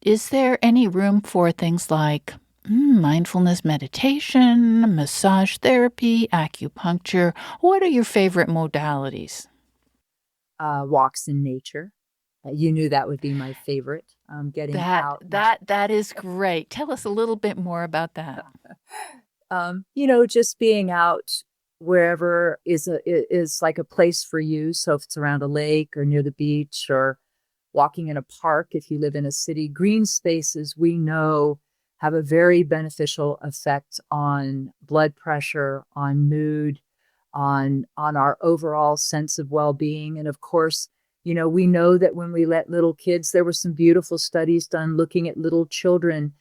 is there any room for things like mindfulness meditation, massage therapy, acupuncture? What are your favorite modalities? Walks in nature. You knew that would be my favorite. Getting That out. that that is great. Tell us a little bit more about that. Just being out wherever is like a place for you. So if it's around a lake or near the beach or walking in a park, if you live in a city, green spaces we know have a very beneficial effect on blood pressure, on mood, on our overall sense of well-being. And of course, we know that when we let little kids, there were some beautiful studies done looking at little children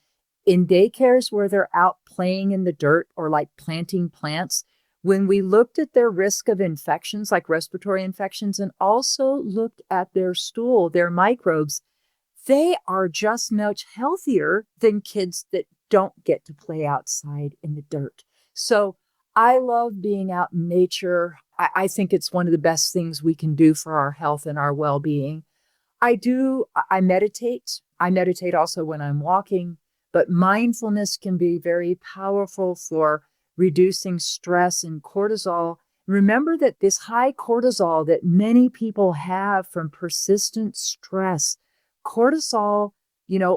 in daycares where they're out playing in the dirt or like planting plants. When we looked at their risk of infections like respiratory infections and also looked at their stool, their microbes, they are just much healthier than kids that don't get to play outside in the dirt. So I love being out in nature. I think it's one of the best things we can do for our health and our well-being. I meditate. I meditate also when I'm walking, but mindfulness can be very powerful for reducing stress and cortisol. Remember that this high cortisol that many people have from persistent stress, cortisol,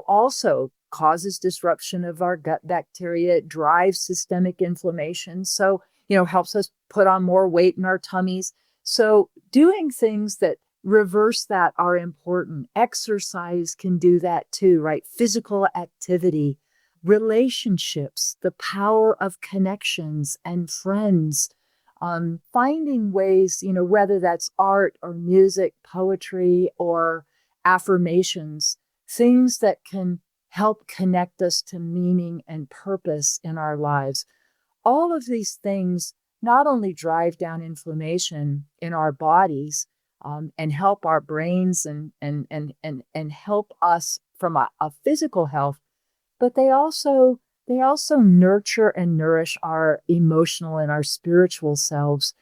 also causes disruption of our gut bacteria. It drives systemic inflammation. So, helps us put on more weight in our tummies. So doing things that reverse that are important. Exercise can do that too, right? Physical activity, relationships, the power of connections and friends, finding ways, whether that's art or music, poetry, or affirmations, things that can help connect us to meaning and purpose in our lives. All of these things not only drive down inflammation in our bodies, and help our brains and help us from a physical health, but they also nurture and nourish our emotional and our spiritual selves.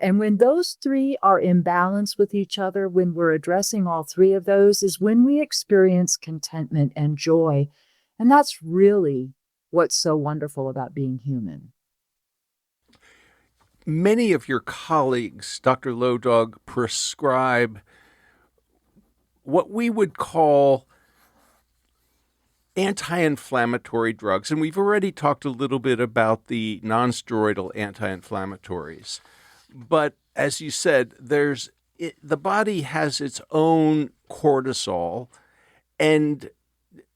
And when those three are in balance with each other, when we're addressing all three of those, is when we experience contentment and joy. And that's really what's so wonderful about being human. Many of your colleagues, Dr. Lodog, prescribe what we would call anti-inflammatory drugs. And we've already talked a little bit about the non-steroidal anti-inflammatories. But as you said, the body has its own cortisol, and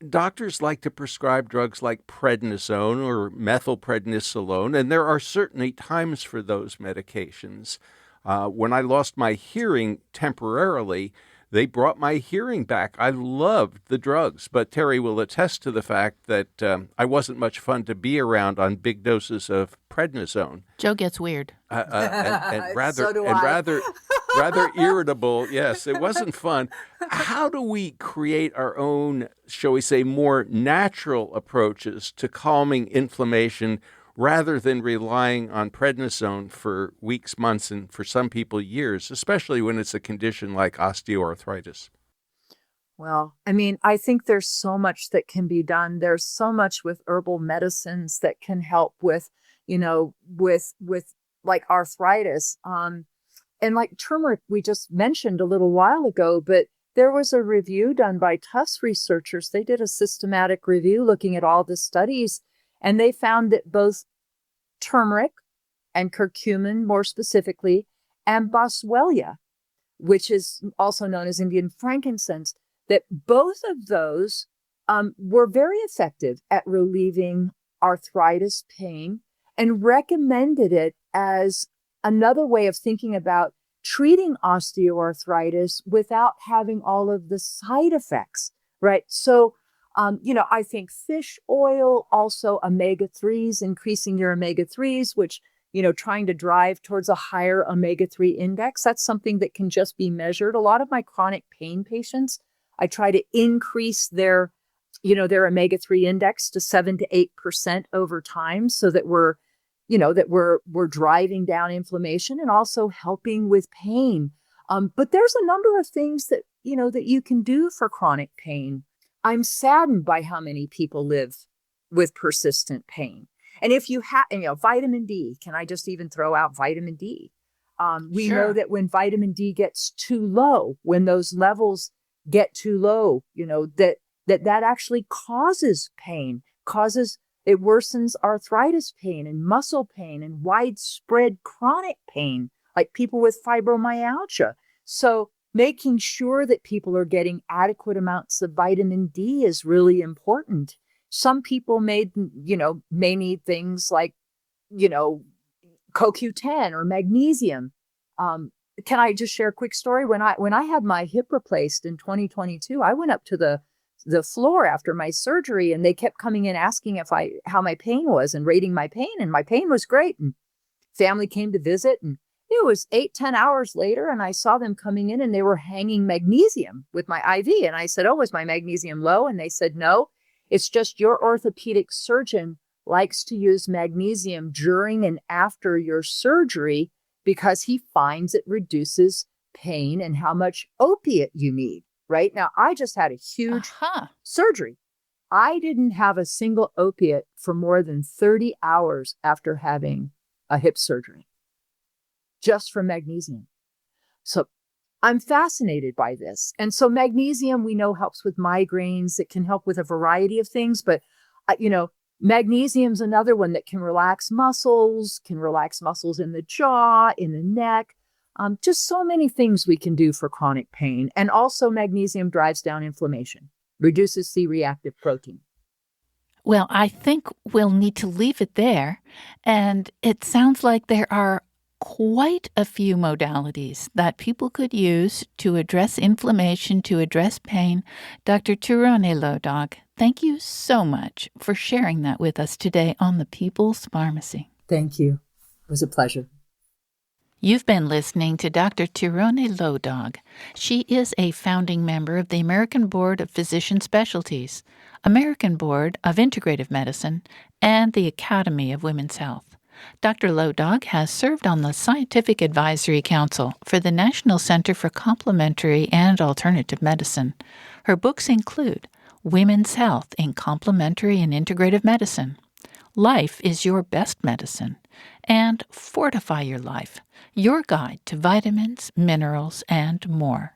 doctors like to prescribe drugs like prednisone or methylprednisolone, and there are certainly times for those medications. When I lost my hearing temporarily, they brought my hearing back. I loved the drugs, but Terry will attest to the fact that I wasn't much fun to be around on big doses of prednisone. Joe gets weird. And rather So do I. rather irritable. Yes, it wasn't fun. How do we create our own, shall we say, more natural approaches to calming inflammation rather than relying on prednisone for weeks, months, and for some people years, especially when it's a condition like osteoarthritis? Well, I think there's so much that can be done. There's so much with herbal medicines that can help with, with like arthritis. And like turmeric, we just mentioned a little while ago, but there was a review done by Tufts researchers. They did a systematic review looking at all the studies, and they found that both turmeric and curcumin, more specifically, and boswellia, which is also known as Indian frankincense, that both of those were very effective at relieving arthritis pain and recommended it as another way of thinking about treating osteoarthritis without having all of the side effects, right? So, I think fish oil, also omega-3s, increasing your omega-3s, which, trying to drive towards a higher omega-3 index, that's something that can just be measured. A lot of my chronic pain patients, I try to increase their omega-3 index to 7 to 8% over time so that we're driving down inflammation and also helping with pain. But there's a number of things that, that you can do for chronic pain. I'm saddened by how many people live with persistent pain. And if you have, vitamin D, can I just even throw out vitamin D? We know Sure. that when vitamin D gets too low, when those levels get too low, that actually causes pain, it worsens arthritis pain and muscle pain and widespread chronic pain, like people with fibromyalgia. So making sure that people are getting adequate amounts of vitamin D is really important. Some people may need things like, CoQ10 or magnesium. Can I just share a quick story? When I had my hip replaced in 2022, I went up to the floor after my surgery, and they kept coming in asking how my pain was and rating my pain, and my pain was great. And family came to visit, and it was 8-10 hours later, and I saw them coming in, and they were hanging magnesium with my IV. And I said, "Oh, was my magnesium low?" And they said, "No, it's just your orthopedic surgeon likes to use magnesium during and after your surgery because he finds it reduces pain and how much opiate you need." Right now, I just had a huge surgery. I didn't have a single opiate for more than 30 hours after having a hip surgery, just from magnesium. So I'm fascinated by this. And so magnesium, we know, helps with migraines. It can help with a variety of things, but magnesium's another one that can relax muscles in the jaw, in the neck. Just so many things we can do for chronic pain. And also magnesium drives down inflammation, reduces C-reactive protein. Well, I think we'll need to leave it there. And it sounds like there are quite a few modalities that people could use to address inflammation, to address pain. Dr. Tirone Lodog, thank you so much for sharing that with us today on The People's Pharmacy. Thank you. It was a pleasure. You've been listening to Dr. Tirone Lodog. She is a founding member of the American Board of Physician Specialties, American Board of Integrative Medicine, and the Academy of Women's Health. Dr. Lodog has served on the Scientific Advisory Council for the National Center for Complementary and Alternative Medicine. Her books include Women's Health in Complementary and Integrative Medicine, Life is Your Best Medicine, and Fortify Your Life, Your Guide to Vitamins, Minerals, and More.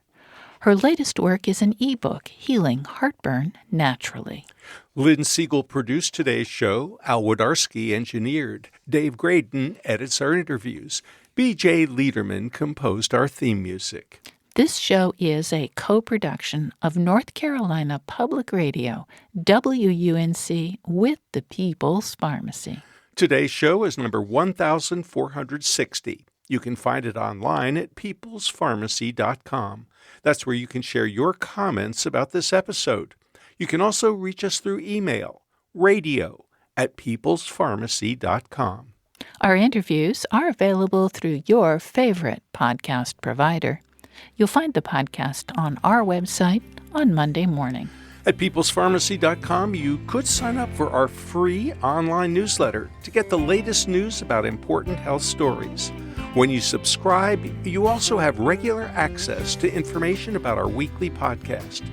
Her latest work is an ebook, Healing Heartburn Naturally. Lynn Siegel produced today's show. Al Wodarski engineered. Dave Graydon edits our interviews. B.J. Liederman composed our theme music. This show is a co-production of North Carolina Public Radio, WUNC, with the People's Pharmacy. Today's show is number 1460. You can find it online at peoplespharmacy.com. That's where you can share your comments about this episode. You can also reach us through email, radio@peoplespharmacy.com. Our interviews are available through your favorite podcast provider. You'll find the podcast on our website on Monday morning. At peoplespharmacy.com, you could sign up for our free online newsletter to get the latest news about important health stories. When you subscribe, you also have regular access to information about our weekly podcast.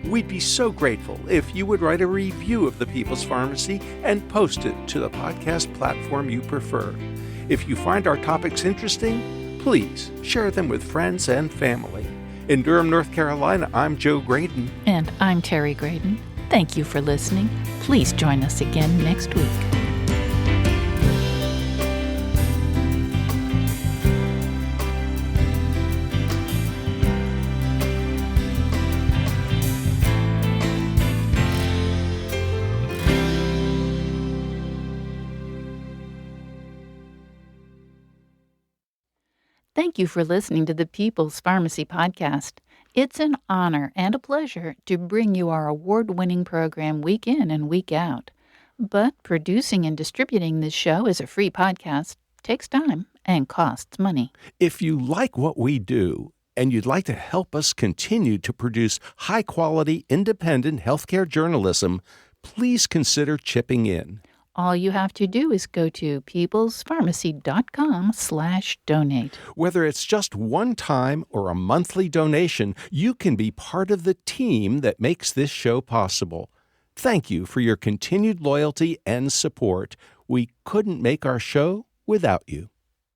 We'd be so grateful if you would write a review of the People's Pharmacy and post it to the podcast platform you prefer. If you find our topics interesting, please share them with friends and family. In Durham, North Carolina, I'm Joe Graydon. And I'm Terry Graydon. Thank you for listening. Please join us again next week. Thank you for listening to the People's Pharmacy Podcast. It's an honor and a pleasure to bring you our award-winning program week in and week out. But producing and distributing this show as a free podcast takes time and costs money. If you like what we do and you'd like to help us continue to produce high-quality, independent healthcare journalism, please consider chipping in. All you have to do is go to peoplespharmacy.com/donate. Whether it's just one time or a monthly donation, you can be part of the team that makes this show possible. Thank you for your continued loyalty and support. We couldn't make our show without you.